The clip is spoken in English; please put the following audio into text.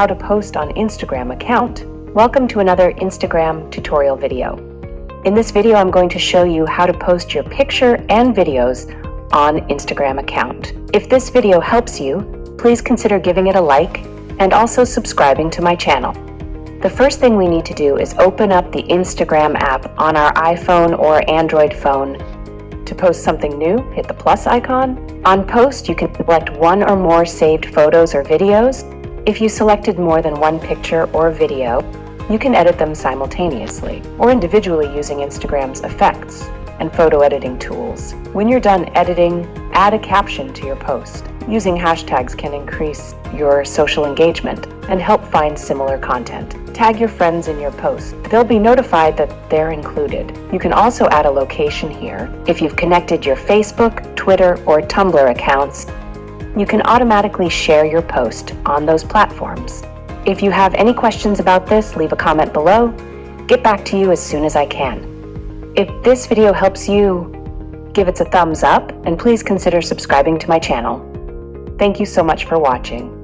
how to post on Instagram account. Welcome to another Instagram tutorial video. In this video, I'm going to show you how to post your picture and videos on Instagram account. If this video helps you, please consider giving it a like and also subscribing to my channel. The first thing we need to do is open up the Instagram app on our iPhone or Android phone. To post something new, hit the plus icon. On post, you can select one or more saved photos or videos. If you selected more than one picture or video, you can edit them simultaneously or individually using Instagram's effects and photo editing tools. When you're done editing, add a caption to your post. Using hashtags can increase your social engagement and help find similar content. Tag your friends in your post. They'll be notified that they're included. You can also add a location here. If you've connected your Facebook, Twitter, or Tumblr accounts, you can automatically share your post on those platforms. If you have any questions about this, leave a comment below. Get back to you as soon as I can. If this video helps you, give it a thumbs up and please consider subscribing to my channel. Thank you so much for watching.